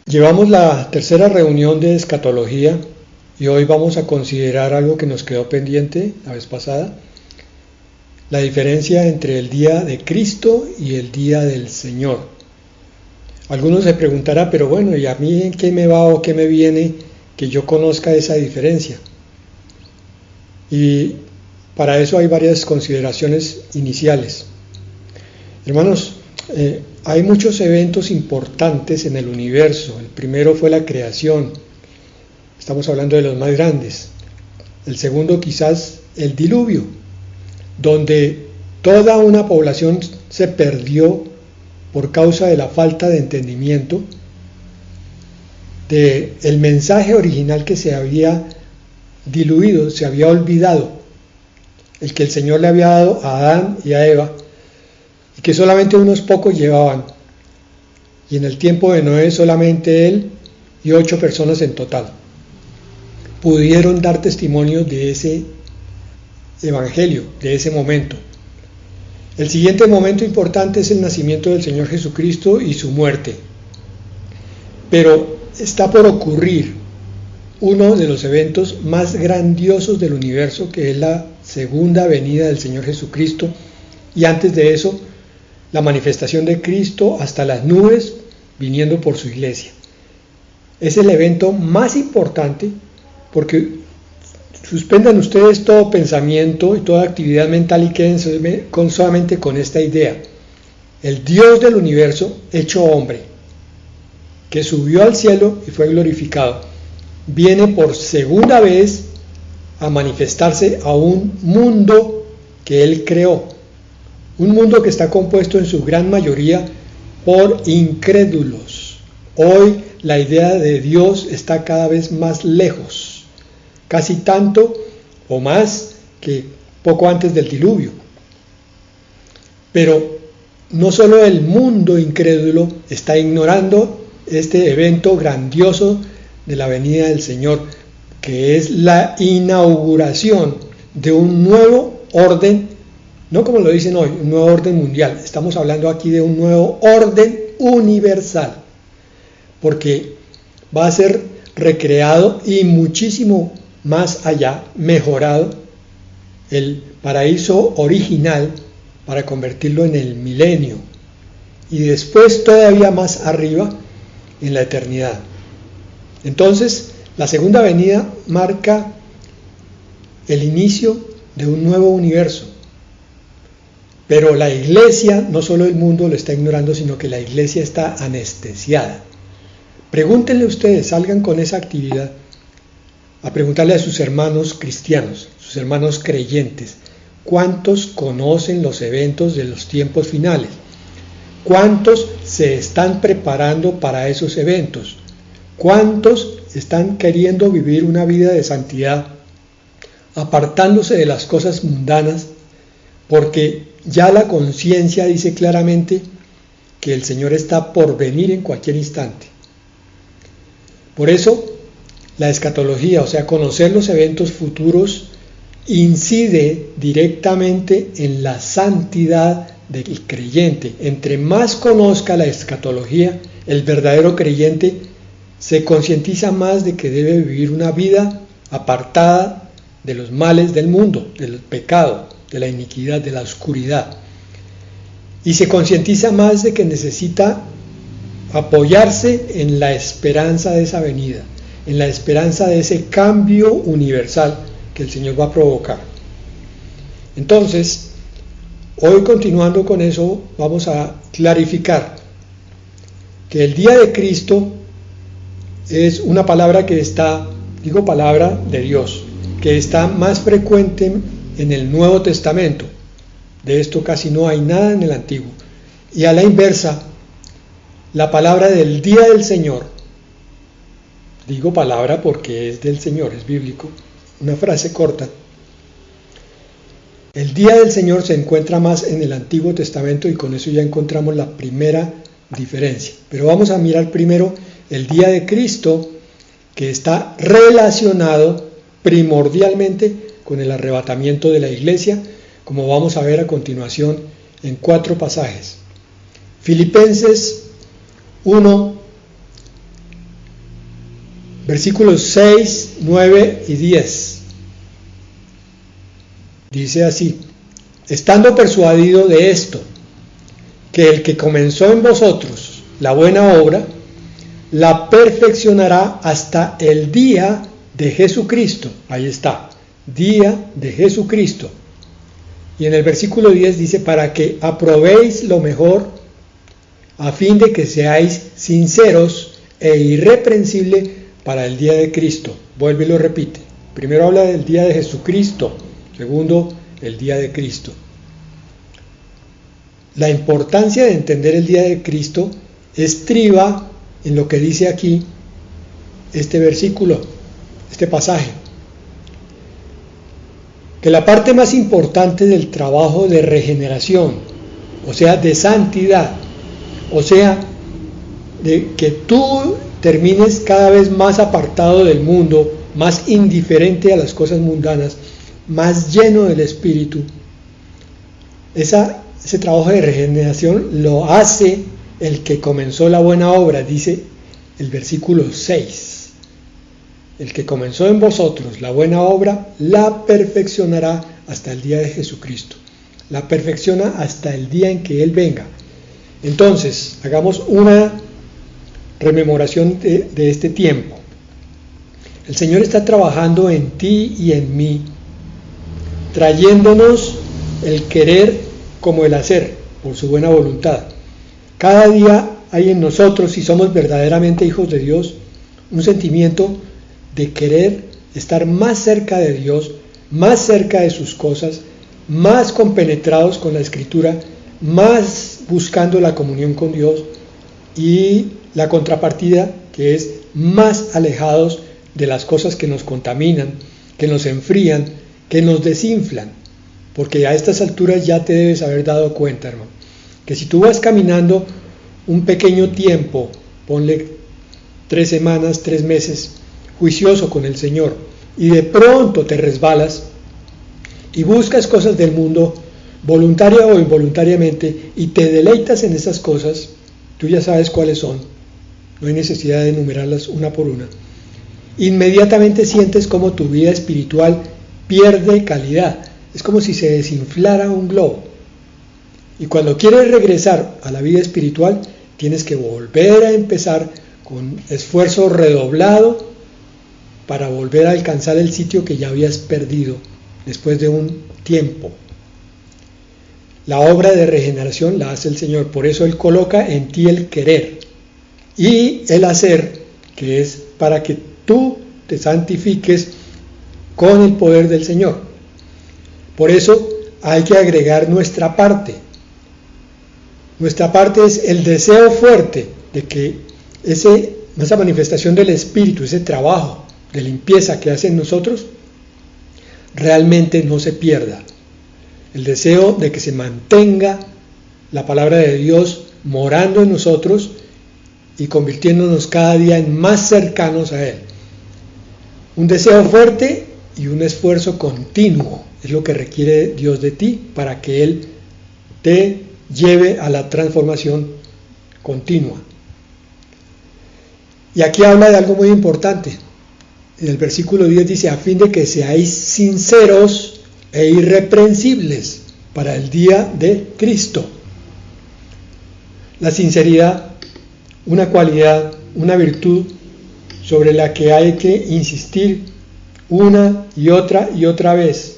Llevamos la tercera reunión de escatología y hoy vamos a considerar algo que nos quedó pendiente la vez pasada, la diferencia entre el día de Cristo y el día del Señor. Algunos se preguntarán, pero bueno, ¿y a mí en qué me va o qué me viene que yo conozca esa diferencia? Y para eso hay varias consideraciones iniciales. Hermanos, hay muchos eventos importantes en el universo. El primero fue la creación. Estamos hablando de los más grandes. El segundo quizás el diluvio, donde toda una población se perdió por causa de la falta de entendimiento del mensaje original que se había diluido, se había olvidado, el que el Señor le había dado a Adán y a Eva, y que solamente unos pocos llevaban, y en el tiempo de Noé solamente él y 8 personas en total pudieron dar testimonio de ese evangelio, de ese momento. El siguiente momento importante es el nacimiento del Señor Jesucristo y su muerte, pero está por ocurrir uno de los eventos más grandiosos del universo, que es la segunda venida del Señor Jesucristo, y antes de eso la manifestación de Cristo hasta las nubes viniendo por su iglesia. Es el evento más importante, porque suspendan ustedes todo pensamiento y toda actividad mental y queden solamente con esta idea: el Dios del universo hecho hombre, que subió al cielo y fue glorificado, viene por segunda vez a manifestarse a un mundo que Él creó, un mundo que está compuesto en su gran mayoría por incrédulos. Hoy la idea de Dios está cada vez más lejos, casi tanto o más que poco antes del diluvio. Pero no solo el mundo incrédulo está ignorando este evento grandioso de la venida del Señor, que es la inauguración de un nuevo orden, no como lo dicen hoy, un nuevo orden mundial. Estamos hablando aquí de un nuevo orden universal, porque va a ser recreado y muchísimo más allá, mejorado, el paraíso original para convertirlo en el milenio, y después todavía más arriba en la eternidad. Entonces, la segunda venida marca el inicio de un nuevo universo. Pero la iglesia, no solo el mundo lo está ignorando, sino que la iglesia está anestesiada. Pregúntenle ustedes, salgan con esa actividad a preguntarle a sus hermanos cristianos, sus hermanos creyentes, ¿cuántos conocen los eventos de los tiempos finales? ¿Cuántos se están preparando para esos eventos? ¿Cuántos están queriendo vivir una vida de santidad, apartándose de las cosas mundanas, porque ya la conciencia dice claramente que el Señor está por venir en cualquier instante? Por eso, la escatología, o sea, conocer los eventos futuros, incide directamente en la santidad del creyente. Entre más conozca la escatología, el verdadero creyente se concientiza más de que debe vivir una vida apartada de los males del mundo, del pecado, de la iniquidad, de la oscuridad. Y se concientiza más de que necesita apoyarse en la esperanza de esa venida, en la esperanza de ese cambio universal que el Señor va a provocar. Entonces, hoy, continuando con eso, vamos a clarificar que el día de Cristo es una palabra que está, digo palabra de Dios, que está más frecuente en el Nuevo Testamento. De esto casi no hay nada en el Antiguo. Y a la inversa, la palabra del día del Señor, digo palabra porque es del Señor, es bíblico, una frase corta. El día del Señor se encuentra más en el Antiguo Testamento, y con eso ya encontramos la primera diferencia. Pero vamos a mirar primero el día de Cristo, que está relacionado primordialmente con el arrebatamiento de la iglesia, como vamos a ver a continuación en 4 pasajes. Filipenses 1, Versículos 6, 9 y 10. Dice así: estando persuadido de esto, que el que comenzó en vosotros la buena obra, la perfeccionará hasta el día de Jesucristo. Ahí está, día de Jesucristo. Y en el versículo 10 dice: para que aprobéis lo mejor, a fin de que seáis sinceros e irreprensibles para el día de Cristo. Vuelve y lo repite. Primero habla del día de Jesucristo, segundo, el día de Cristo. La importancia de entender el día de Cristo estriba en lo que dice aquí este versículo, este pasaje. Que la parte más importante del trabajo de regeneración, o sea, de santidad, o sea, de que tú termines cada vez más apartado del mundo, más indiferente a las cosas mundanas, más lleno del Espíritu, ese trabajo de regeneración lo hace el que comenzó la buena obra, dice el versículo 6. El que comenzó en vosotros la buena obra, la perfeccionará hasta el día de Jesucristo. La perfecciona hasta el día en que Él venga. Entonces, hagamos una rememoración de este tiempo. El Señor está trabajando en ti y en mí, trayéndonos el querer como el hacer, por su buena voluntad. Cada día hay en nosotros, si somos verdaderamente hijos de Dios, un sentimiento de querer estar más cerca de Dios, más cerca de sus cosas, más compenetrados con la Escritura, más buscando la comunión con Dios, y la contrapartida, que es más alejados de las cosas que nos contaminan, que nos enfrían, que nos desinflan. Porque a estas alturas ya te debes haber dado cuenta, hermano, que si tú vas caminando un pequeño tiempo, ponle 3 semanas, 3 meses, juicioso con el Señor, y de pronto te resbalas y buscas cosas del mundo, voluntaria o involuntariamente, y te deleitas en esas cosas, tú ya sabes cuáles son, no hay necesidad de enumerarlas una por una. Inmediatamente sientes como tu vida espiritual pierde calidad. Es como si se desinflara un globo. Y cuando quieres regresar a la vida espiritual, tienes que volver a empezar con esfuerzo redoblado para volver a alcanzar el sitio que ya habías perdido después de un tiempo. La obra de regeneración la hace el Señor, por eso Él coloca en ti el querer y el hacer, que es para que tú te santifiques con el poder del Señor. Por eso hay que agregar nuestra parte. Nuestra parte es el deseo fuerte de que esa manifestación del Espíritu, ese trabajo de limpieza que hace en nosotros, realmente no se pierda. El deseo de que se mantenga la palabra de Dios morando en nosotros y convirtiéndonos cada día en más cercanos a Él. Un deseo fuerte y un esfuerzo continuo es lo que requiere Dios de ti para que Él te lleve a la transformación continua. Y aquí habla de algo muy importante. En el versículo 10 dice: a fin de que seáis sinceros e irreprensibles para el día de Cristo. La sinceridad, una cualidad, una virtud sobre la que hay que insistir una y otra vez.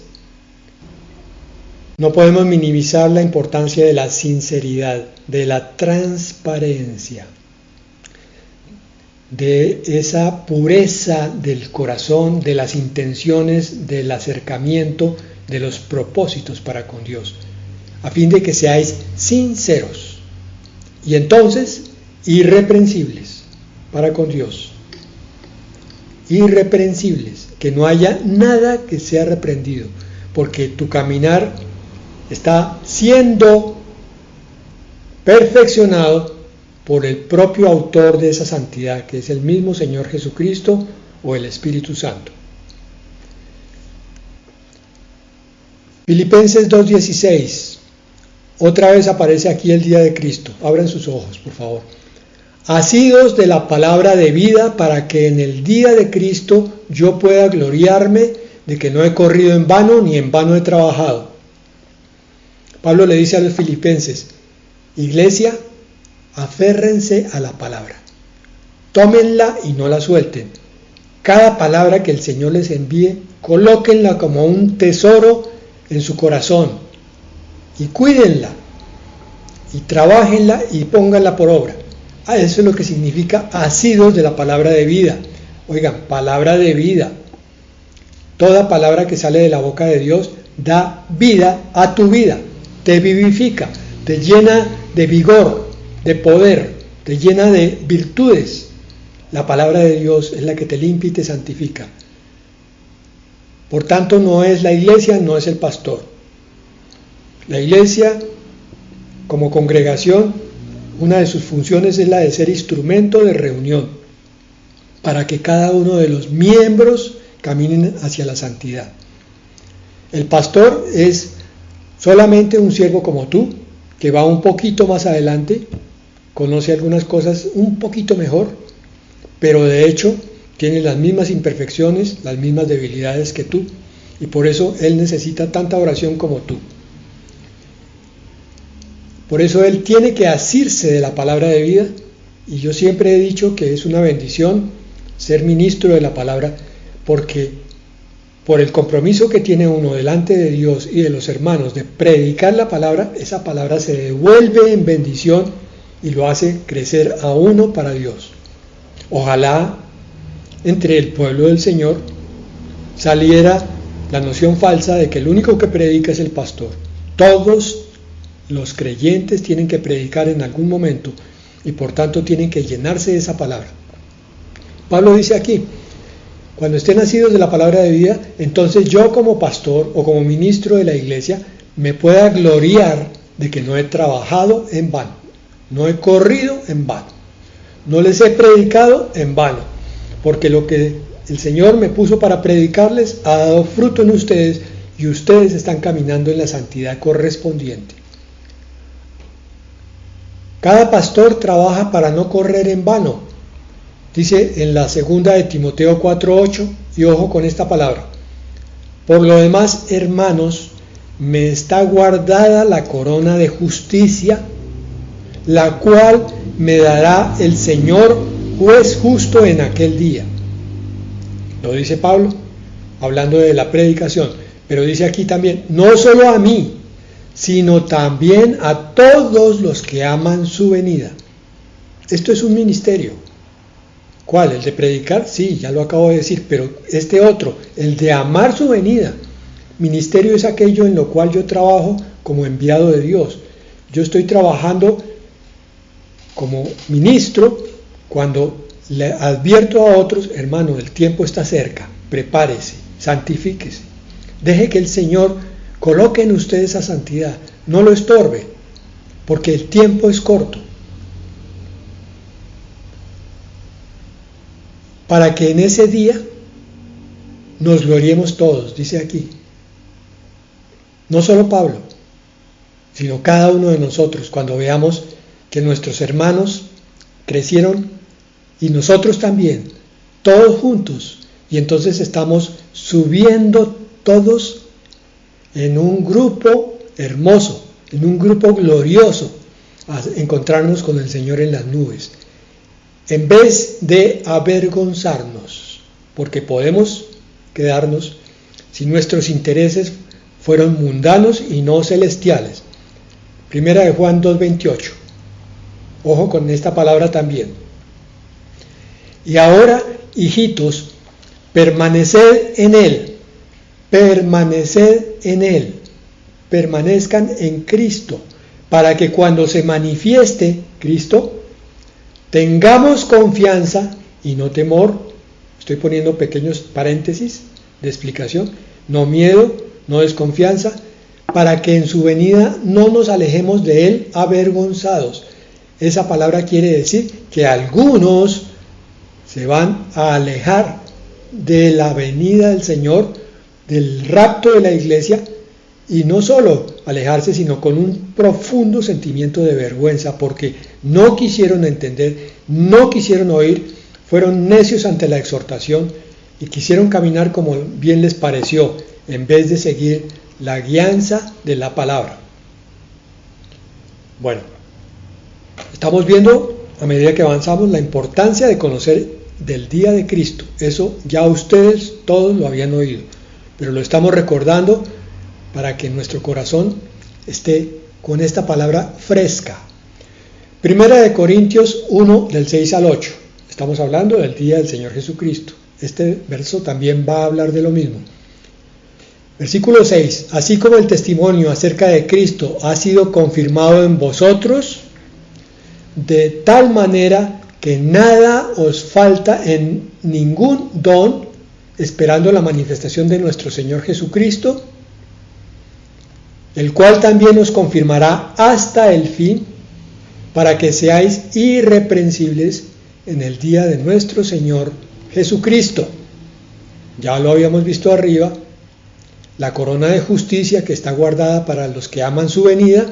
No podemos minimizar la importancia de la sinceridad, de la transparencia, de esa pureza del corazón, de las intenciones, del acercamiento, de los propósitos para con Dios, a fin de que seáis sinceros y entonces irreprensibles para con Dios. Irreprensibles, que no haya nada que sea reprendido, porque tu caminar está siendo perfeccionado por el propio autor de esa santidad, que es el mismo Señor Jesucristo o el Espíritu Santo. Filipenses 2:16. Otra vez aparece aquí el día de Cristo. Abran sus ojos, por favor. asidos de la palabra de vida, para que en el día de Cristo yo pueda gloriarme de que no he corrido en vano ni en vano he trabajado. Pablo le dice a los filipenses: iglesia, aférrense a la palabra, tómenla y no la suelten. Cada palabra que el Señor les envíe, colóquenla como un tesoro en su corazón y cuídenla y trabájenla y pónganla por obra. Eso es lo que significa asidos de la palabra de vida. Oigan, palabra de vida. Toda palabra que sale de la boca de Dios da vida a tu vida, te vivifica, te llena de vigor, de poder, te llena de virtudes. La palabra de Dios es la que te limpia y te santifica. Por tanto, no es la iglesia, no es el pastor. La iglesia, como congregación, una de sus funciones es la de ser instrumento de reunión, para que cada uno de los miembros caminen hacia la santidad. El pastor es solamente un siervo como tú, que va un poquito más adelante, conoce algunas cosas un poquito mejor, pero de hecho tiene las mismas imperfecciones, las mismas debilidades que tú, y por eso él necesita tanta oración como tú. Por eso él tiene que asirse de la palabra de vida, y yo siempre he dicho que es una bendición ser ministro de la palabra, porque por el compromiso que tiene uno delante de Dios y de los hermanos de predicar la palabra, esa palabra se devuelve en bendición y lo hace crecer a uno para Dios. Ojalá entre el pueblo del Señor saliera la noción falsa de que el único que predica es el pastor. Todos los creyentes tienen que predicar en algún momento y por tanto tienen que llenarse de esa palabra. Pablo dice aquí: cuando estén nacidos de la palabra de vida, entonces yo como pastor o como ministro de la iglesia me pueda gloriar de que no he trabajado en vano, no he corrido en vano, no les he predicado en vano, porque lo que el Señor me puso para predicarles ha dado fruto en ustedes y ustedes están caminando en la santidad correspondiente. Cada pastor trabaja para no correr en vano. Dice en la segunda de Timoteo 4:8, y ojo con esta palabra: por lo demás, hermanos, me está guardada la corona de justicia, la cual me dará el Señor, juez justo, en aquel día. Lo dice Pablo, hablando de la predicación, pero dice aquí también: no solo a mí, sino también a todos los que aman su venida. Esto es un ministerio. ¿Cuál? ¿El de predicar? Sí, ya lo acabo de decir, pero este otro, el de amar su venida. Ministerio es aquello en lo cual yo trabajo como enviado de Dios. Yo estoy trabajando como ministro cuando le advierto a otros: hermano, el tiempo está cerca, prepárese, santifíquese. Deje que el Señor coloque en usted esa santidad, no lo estorbe, porque el tiempo es corto. Para que en ese día nos gloriemos todos, dice aquí. No solo Pablo, sino cada uno de nosotros, cuando veamos que nuestros hermanos crecieron y nosotros también, todos juntos, y entonces estamos subiendo todos en un grupo hermoso, en un grupo glorioso, a encontrarnos con el Señor en las nubes. En vez de avergonzarnos, porque podemos quedarnos si nuestros intereses fueron mundanos y no celestiales. Primera de Juan 2:28. Ojo con esta palabra también. Y ahora, hijitos, permaneced en Él, permanezcan en Cristo, para que cuando se manifieste Cristo, tengamos confianza y no temor. Estoy poniendo pequeños paréntesis de explicación. No miedo, no desconfianza, para que en su venida no nos alejemos de Él avergonzados. Esa palabra quiere decir que algunos se van a alejar de la venida del Señor, del rapto de la iglesia, Y no solo alejarse, sino con un profundo sentimiento de vergüenza, porque no quisieron entender, no quisieron oír, fueron necios ante la exhortación y quisieron caminar como bien les pareció, en vez de seguir la guianza de la palabra. Bueno, estamos viendo a medida que avanzamos la importancia de conocer del día de Cristo. Eso ya ustedes todos lo habían oído, pero lo estamos recordando para que nuestro corazón esté con esta palabra fresca. Primera de Corintios 1, del 6 al 8. Estamos hablando del día del Señor Jesucristo. Este verso también va a hablar de lo mismo. Versículo 6. Así como el testimonio acerca de Cristo ha sido confirmado en vosotros, de tal manera que nada os falta en ningún don, esperando la manifestación de nuestro Señor Jesucristo, el cual también os confirmará hasta el fin, para que seáis irreprensibles en el día de nuestro Señor Jesucristo. Ya lo habíamos visto arriba, la corona de justicia que está guardada para los que aman su venida.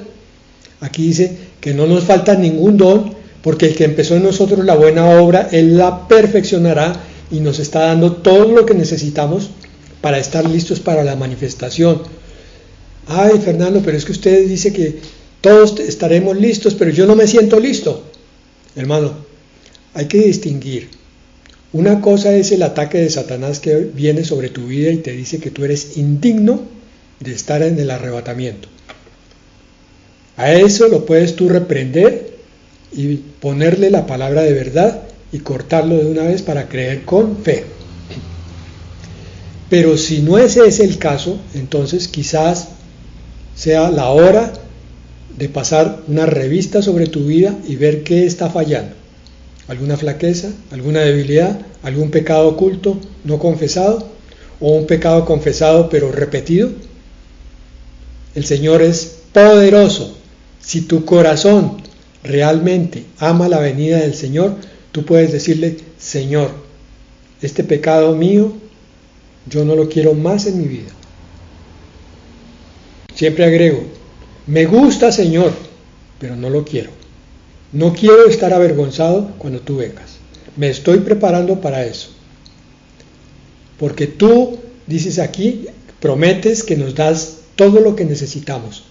Aquí dice que no nos falta ningún don, porque el que empezó en nosotros la buena obra, Él la perfeccionará y nos está dando todo lo que necesitamos para estar listos para la manifestación. Ay, Fernando, pero es que usted dice que todos estaremos listos, pero yo no me siento listo. Hermano, hay que distinguir. Una cosa es el ataque de Satanás que viene sobre tu vida y te dice que tú eres indigno de estar en el arrebatamiento. A eso lo puedes tú reprender y ponerle la palabra de verdad y cortarlo de una vez para creer con fe. Pero si no ese es el caso, entonces quizás sea la hora de pasar una revista sobre tu vida y ver qué está fallando. ¿Alguna flaqueza? ¿Alguna debilidad? ¿Algún pecado oculto no confesado? ¿O un pecado confesado pero repetido? El Señor es poderoso. Si tu corazón realmente ama la venida del Señor, tú puedes decirle: Señor, este pecado mío, yo no lo quiero más en mi vida. Siempre agrego: me gusta, Señor, pero no lo quiero. No quiero estar avergonzado cuando tú vengas. Me estoy preparando para eso. Porque tú, dices aquí, prometes que nos das todo lo que necesitamos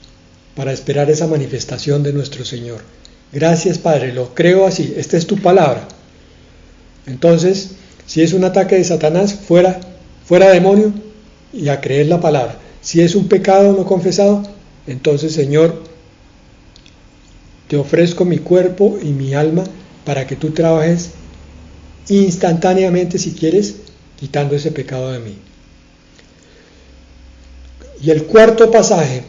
para esperar esa manifestación de nuestro Señor. Gracias, Padre, lo creo así. Esta es tu palabra. Entonces, si es un ataque de Satanás, fuera demonio, y a creer la palabra. Si es un pecado no confesado, entonces, Señor, te ofrezco mi cuerpo y mi alma para que tú trabajes instantáneamente, si quieres, quitando ese pecado de mí. Y el cuarto pasaje,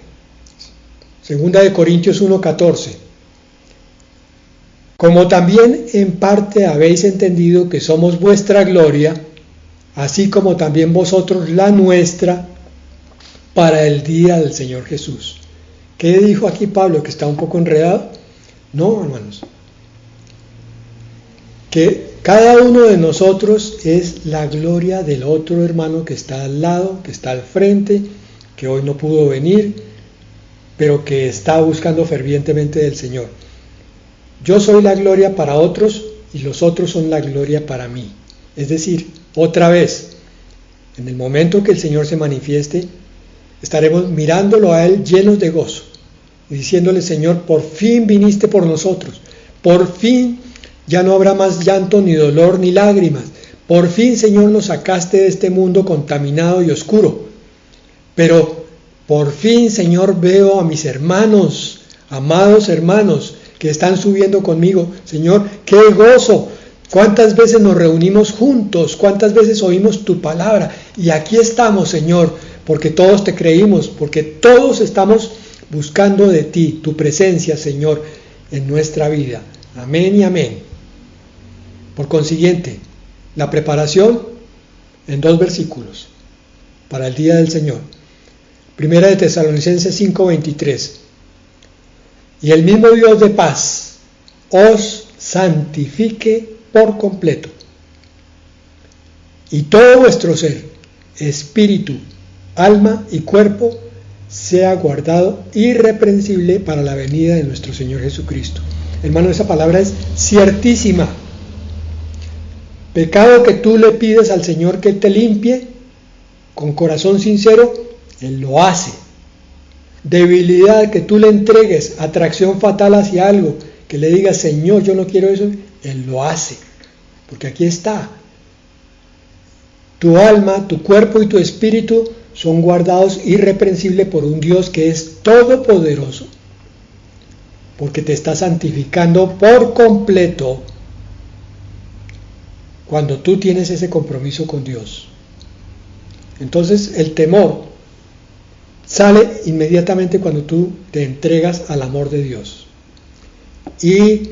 2 Corintios 1:14. Como también en parte habéis entendido que somos vuestra gloria, así como también vosotros la nuestra, para el día del Señor Jesús. ¿Qué dijo aquí Pablo? ¿Que está un poco enredado? No, hermanos. Que cada uno de nosotros es la gloria del otro hermano que está al lado, que está al frente, que hoy no pudo venir, pero que está buscando fervientemente del Señor. Yo soy la gloria para otros y los otros son la gloria para mí. Es decir, otra vez, en el momento que el Señor se manifieste, estaremos mirándolo a Él llenos de gozo y diciéndole: Señor, por fin viniste por nosotros, por fin ya no habrá más llanto, ni dolor, ni lágrimas, por fin, Señor, nos sacaste de este mundo contaminado y oscuro, pero por fin, Señor, veo a mis hermanos, amados hermanos, que están subiendo conmigo. Señor, qué gozo. ¿Cuántas veces nos reunimos juntos? ¿Cuántas veces oímos tu palabra? Y aquí estamos, Señor, porque todos te creímos, porque todos estamos buscando de ti, tu presencia, Señor, en nuestra vida. Amén y amén. Por consiguiente, la preparación en 2 versículos para el día del Señor. Primera de Tesalonicenses 5:23. Y el mismo Dios de paz os santifique por completo, y todo vuestro ser, espíritu, alma y cuerpo, sea guardado irreprensible para la venida de nuestro Señor Jesucristo. Hermano, esa palabra es ciertísima. Pecado que tú le pides al Señor que te limpie, con corazón sincero, Él lo hace. Debilidad que tú le entregues, atracción fatal hacia algo, que le digas, Señor, yo no quiero eso, Él lo hace. Porque aquí está. Tu alma, tu cuerpo y tu espíritu son guardados irreprensibles por un Dios que es todopoderoso, porque te está santificando por completo cuando tú tienes ese compromiso con Dios. Entonces el temor sale inmediatamente cuando tú te entregas al amor de Dios. Y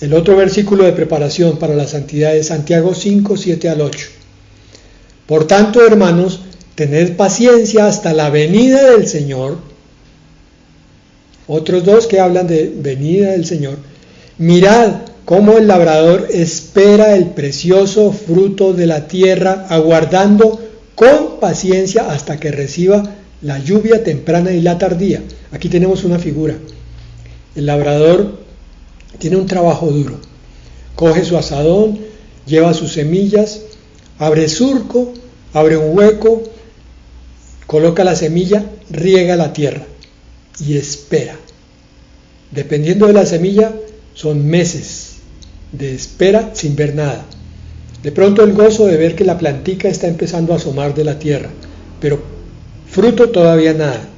el otro versículo de preparación para la santidad es Santiago 5, 7 al 8. Por tanto, hermanos, tened paciencia hasta la venida del Señor. Otros dos que hablan de venida del Señor. Mirad cómo el labrador espera el precioso fruto de la tierra, aguardando con paciencia hasta que reciba la lluvia temprana y la tardía. Aquí tenemos una figura. El labrador tiene un trabajo duro. Coge su azadón, lleva sus semillas, abre surco, abre un hueco, coloca la semilla, riega la tierra y espera. Dependiendo de la semilla, son meses de espera sin ver nada. De pronto el gozo de ver que la plantica está empezando a asomar de la tierra, pero fruto todavía nada.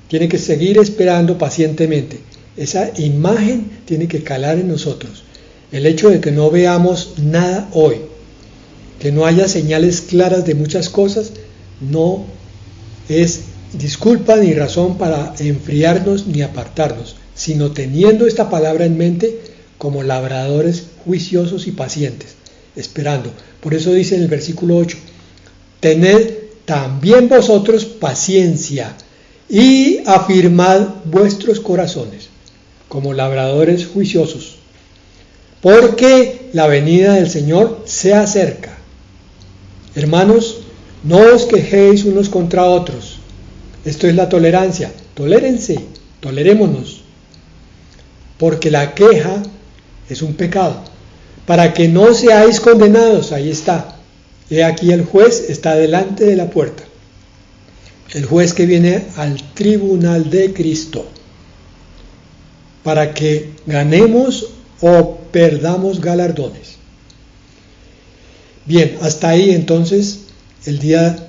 Tiene que seguir esperando pacientemente. Esa imagen tiene que calar en nosotros. El hecho de que no veamos nada hoy, que no haya señales claras de muchas cosas, no es disculpa ni razón para enfriarnos ni apartarnos, sino teniendo esta palabra en mente como labradores juiciosos y pacientes, esperando. Por eso dice en el versículo 8, tened también vosotros paciencia y afirmad vuestros corazones como labradores juiciosos, porque la venida del Señor se acerca. Hermanos, no os quejéis unos contra otros. Esto es la tolerancia. Tolérense, tolerémonos, porque la queja es un pecado. Para que no seáis condenados, ahí está. He aquí el juez está delante de la puerta. El juez que viene al tribunal de Cristo, para que ganemos o perdamos galardones. Bien, hasta ahí entonces el día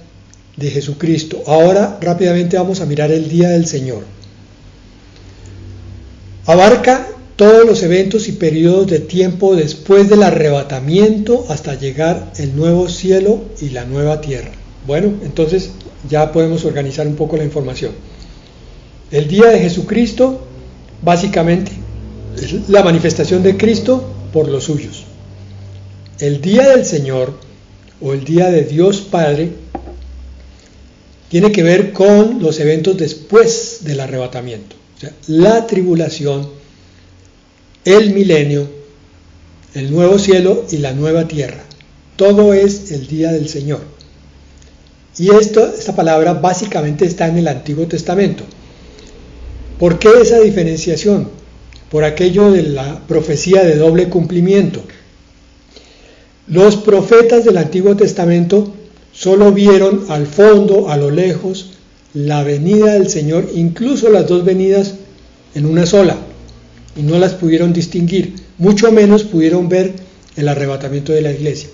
de Jesucristo. Ahora rápidamente vamos a mirar el día del Señor. Abarca todos los eventos y periodos de tiempo después del arrebatamiento hasta llegar el nuevo cielo y la nueva tierra. Bueno, entonces ya podemos organizar un poco la información. El día de Jesucristo básicamente es la manifestación de Cristo por los suyos. El día del Señor o el día de Dios Padre tiene que ver con los eventos después del arrebatamiento. O sea, la tribulación, el milenio, el nuevo cielo y la nueva tierra. Todo es el día del Señor. Y esta palabra básicamente está en el Antiguo Testamento. ¿Por qué esa diferenciación? Por aquello de la profecía de doble cumplimiento. Los profetas del Antiguo Testamento solo vieron al fondo, a lo lejos, la venida del Señor, incluso las dos venidas en una sola, y no las pudieron distinguir, mucho menos pudieron ver el arrebatamiento de la iglesia.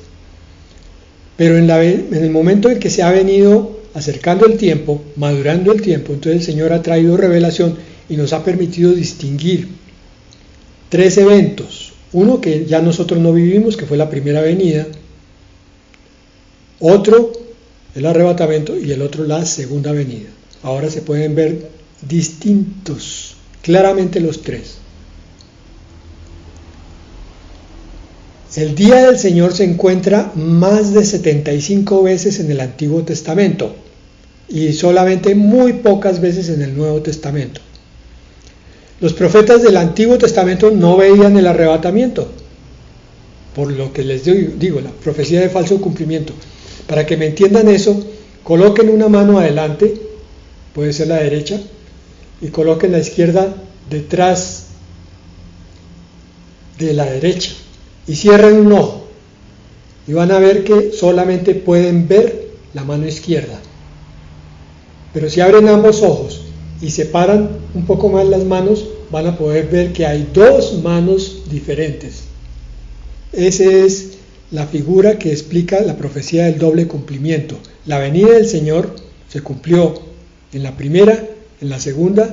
Pero en el momento en que se ha venido acercando el tiempo, madurando el tiempo, entonces el Señor ha traído revelación y nos ha permitido distinguir tres eventos. Uno que ya nosotros no vivimos, que fue la primera venida. Otro, el arrebatamiento, y el otro, la segunda venida. Ahora se pueden ver distintos, claramente los tres. El día del Señor se encuentra más de 75 veces en el Antiguo Testamento y solamente muy pocas veces en el Nuevo Testamento. Los profetas del Antiguo Testamento no veían el arrebatamiento, por lo que les digo, la profecía de falso cumplimiento. Para que me entiendan eso, coloquen una mano adelante, puede ser la derecha, y coloquen la izquierda detrás de la derecha y cierren un ojo y van a ver que solamente pueden ver la mano izquierda. Pero si abren ambos ojos y separan un poco más las manos, van a poder ver que hay dos manos diferentes. Esa es la figura que explica la profecía del doble cumplimiento. La venida del Señor se cumplió en la primera, en la segunda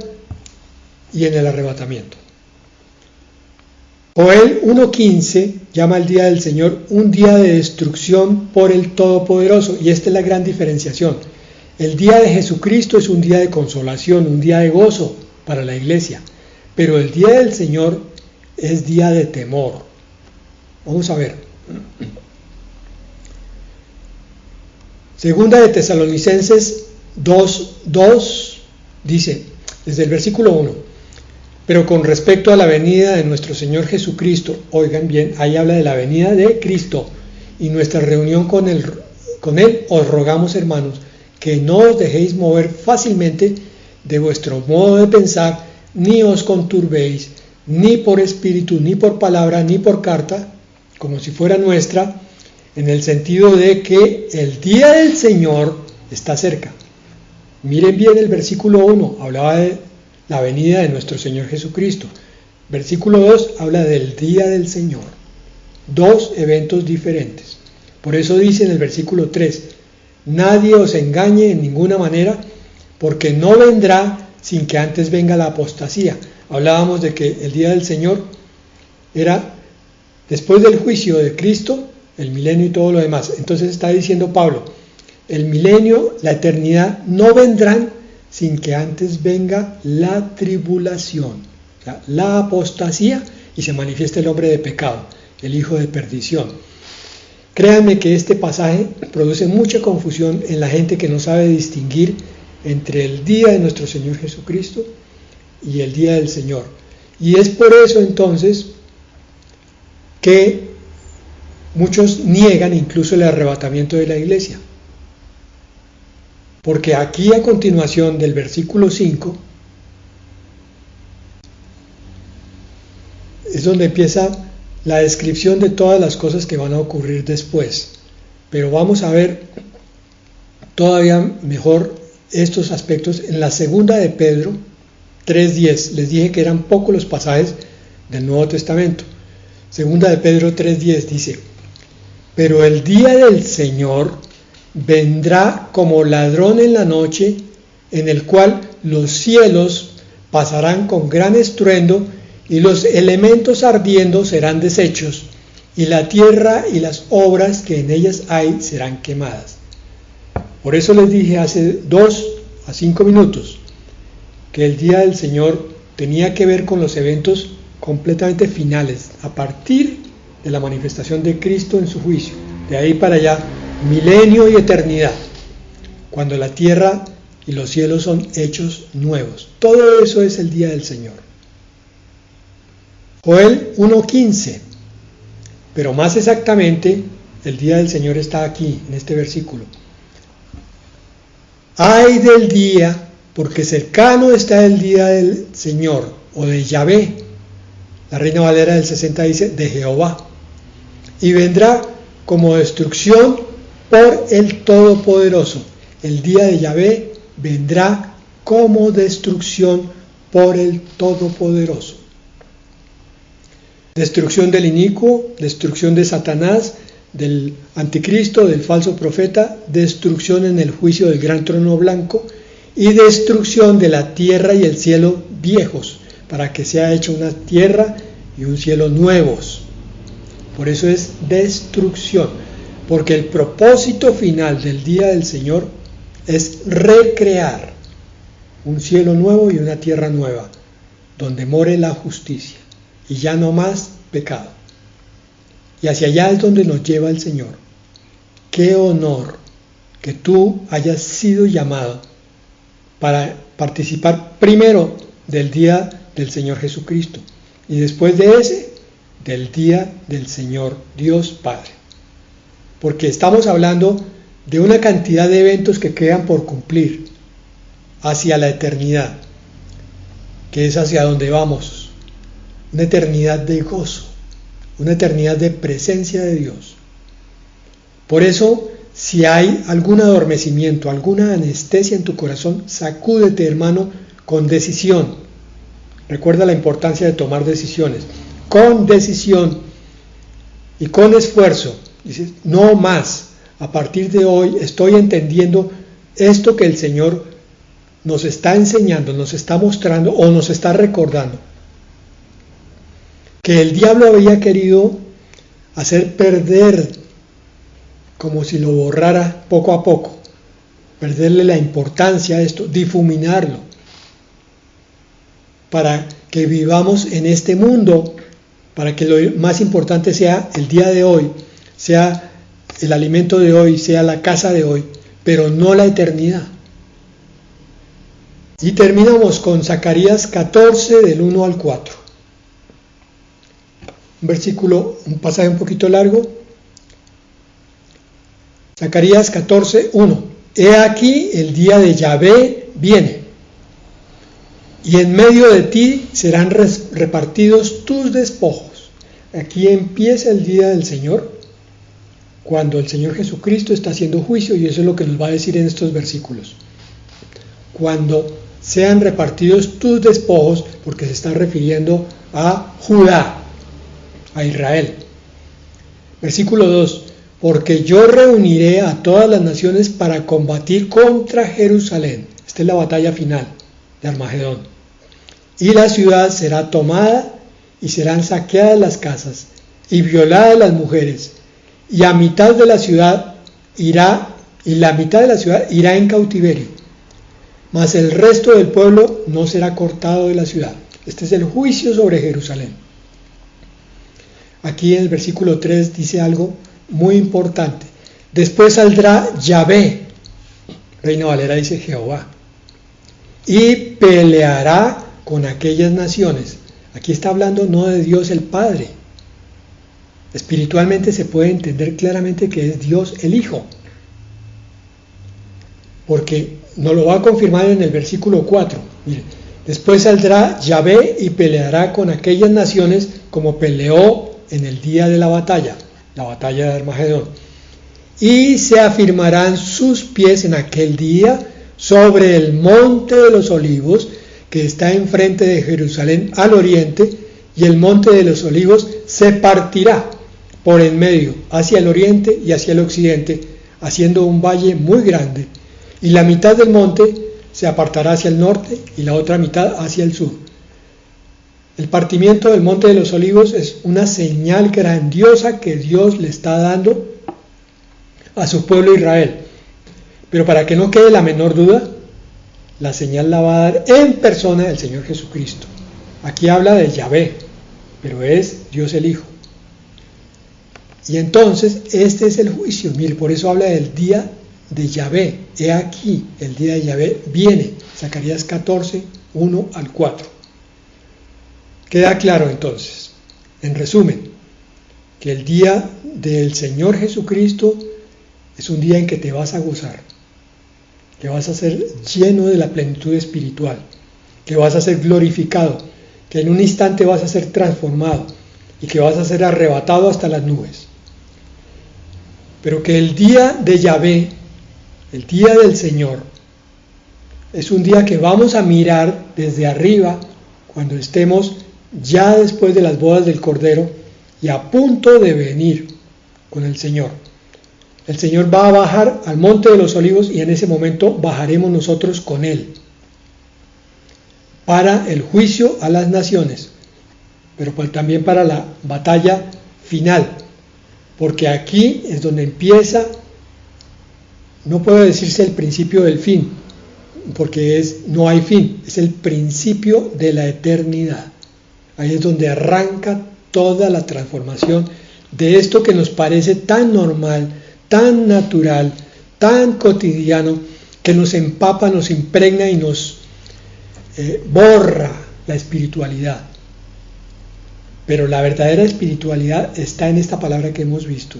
y en el arrebatamiento. Joel 1:15 llama al día del Señor un día de destrucción por el Todopoderoso, y esta es la gran diferenciación. El día de Jesucristo es un día de consolación, un día de gozo para la iglesia, pero el día del Señor es día de temor. Vamos a ver. Segunda de Tesalonicenses 2:2 dice, desde el versículo 1, pero con respecto a la venida de nuestro Señor Jesucristo, oigan bien, ahí habla de la venida de Cristo y nuestra reunión con Él, os rogamos, hermanos, que no os dejéis mover fácilmente de vuestro modo de pensar, ni os conturbéis, ni por espíritu, ni por palabra, ni por carta, como si fuera nuestra, en el sentido de que el día del Señor está cerca. Miren bien el versículo 1, hablaba de la venida de nuestro Señor Jesucristo. Versículo 2 habla del día del Señor. Dos eventos diferentes. Por eso dice en el versículo 3, nadie os engañe en ninguna manera, porque no vendrá sin que antes venga la apostasía. Hablábamos de que el día del Señor era después del juicio de Cristo, el milenio y todo lo demás. Entonces está diciendo Pablo, el milenio, la eternidad, no vendrán sin que antes venga la tribulación, o sea, la apostasía, y se manifieste el hombre de pecado, el hijo de perdición. Créanme que este pasaje produce mucha confusión en la gente que no sabe distinguir entre el día de nuestro Señor Jesucristo y el día del Señor. Y es por eso entonces que muchos niegan incluso el arrebatamiento de la iglesia. Porque aquí a continuación del versículo 5 es donde empieza la descripción de todas las cosas que van a ocurrir después. Pero vamos a ver todavía mejor estos aspectos en la segunda de Pedro 3:10. Les dije que eran pocos los pasajes del Nuevo Testamento. Segunda de Pedro 3:10 dice, pero el día del Señor vendrá como ladrón en la noche, en el cual los cielos pasarán con gran estruendo, y los elementos ardiendo serán deshechos, y la tierra y las obras que en ellas hay serán quemadas. Por eso les dije hace 2 a 5 minutos que el día del Señor tenía que ver con los eventos completamente finales, a partir de la manifestación de Cristo en su juicio. De ahí para allá, milenio y eternidad, cuando la tierra y los cielos son hechos nuevos. Todo eso es el día del Señor. Joel 1:15, pero más exactamente, el día del Señor está aquí, en este versículo. Ay del día, porque cercano está el día del Señor, o de Yahvé. La Reina Valera del 60 dice, de Jehová. Y vendrá como destrucción por el Todopoderoso. El día de Yahvé vendrá como destrucción por el Todopoderoso. Destrucción del inicuo, destrucción de Satanás, del anticristo, del falso profeta, destrucción en el juicio del gran trono blanco y destrucción de la tierra y el cielo viejos, para que sea hecha una tierra y un cielo nuevos. Por eso es destrucción, porque el propósito final del día del Señor es recrear un cielo nuevo y una tierra nueva, donde more la justicia y ya no más pecado. Y hacia allá es donde nos lleva el Señor. Qué honor que tú hayas sido llamado para participar primero del día del Señor Jesucristo y después de ese, del día del Señor Dios Padre. Porque estamos hablando de una cantidad de eventos que quedan por cumplir hacia la eternidad, que es hacia donde vamos, una eternidad de gozo, una eternidad de presencia de Dios. Por eso, si hay algún adormecimiento, alguna anestesia en tu corazón, sacúdete, hermano, con decisión. Recuerda la importancia de tomar decisiones. Con decisión y con esfuerzo. Dices, no más. A partir de hoy estoy entendiendo esto que el Señor nos está enseñando, nos está mostrando o nos está recordando. Que el diablo había querido hacer perder, como si lo borrara poco a poco, perderle la importancia a esto, difuminarlo, para que vivamos en este mundo, para que lo más importante sea el día de hoy, sea el alimento de hoy, sea la casa de hoy, pero no la eternidad. Y terminamos con Zacarías 14 del 1 al 4. Un pasaje un poquito largo. Zacarías 14, 1. He aquí el día de Yahvé viene, y en medio de ti serán repartidos tus despojos. Aquí empieza el día del Señor, cuando el Señor Jesucristo está haciendo juicio, y eso es lo que nos va a decir en estos versículos. Cuando sean repartidos tus despojos, porque se está refiriendo a Judá, a Israel. Versículo 2. Porque yo reuniré a todas las naciones para combatir contra Jerusalén. Esta es la batalla final de Armagedón. Y la ciudad será tomada y serán saqueadas las casas y violadas las mujeres. Y a mitad de la ciudad irá, y la mitad de la ciudad irá en cautiverio. Mas el resto del pueblo no será cortado de la ciudad. Este es el juicio sobre Jerusalén. Aquí en el versículo 3 dice algo muy importante. Después saldrá Yahvé, Reina Valera dice Jehová, y peleará con aquellas naciones. Aquí está hablando no de Dios el Padre. Espiritualmente se puede entender claramente que es Dios el Hijo, porque nos lo va a confirmar en el versículo 4. Mire, después saldrá Yahvé y peleará con aquellas naciones como peleó en el día de la batalla de Armagedón. Y se afirmarán sus pies en aquel día sobre el monte de los olivos, que está enfrente de Jerusalén al oriente, y el monte de los olivos se partirá por en medio, hacia el oriente y hacia el occidente, haciendo un valle muy grande, y la mitad del monte se apartará hacia el norte y la otra mitad hacia el sur. El partimiento del monte de los olivos es una señal grandiosa que Dios le está dando a su pueblo Israel. Pero para que no quede la menor duda, la señal la va a dar en persona el Señor Jesucristo. Aquí habla de Yahvé, pero es Dios el Hijo. Y entonces este es el juicio. Mire, por eso habla del día de Yahvé. He aquí, el día de Yahvé viene. Zacarías 14, 1 al 4. Queda claro entonces, en resumen, que el día del Señor Jesucristo es un día en que te vas a gozar, que vas a ser lleno de la plenitud espiritual, que vas a ser glorificado, que en un instante vas a ser transformado y que vas a ser arrebatado hasta las nubes. Pero que el día de Yahvé, el día del Señor, es un día que vamos a mirar desde arriba cuando estemos ya después de las bodas del Cordero y a punto de venir con el Señor. El Señor va a bajar al monte de los olivos y en ese momento bajaremos nosotros con Él para el juicio a las naciones, pero también para la batalla final, porque aquí es donde empieza, no puede decirse el principio del fin, porque no hay fin, es el principio de la eternidad. Ahí es donde arranca toda la transformación de esto que nos parece tan normal, tan natural, tan cotidiano, que nos empapa, nos impregna y nos borra la espiritualidad. Pero la verdadera espiritualidad está en esta palabra que hemos visto.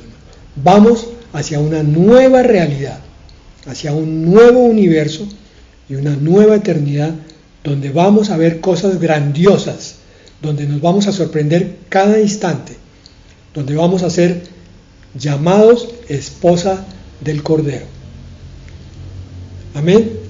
Vamos hacia una nueva realidad, hacia un nuevo universo, y una nueva eternidad donde vamos a ver cosas grandiosas, donde nos vamos a sorprender cada instante, donde vamos a ser llamados esposa del Cordero. Amén.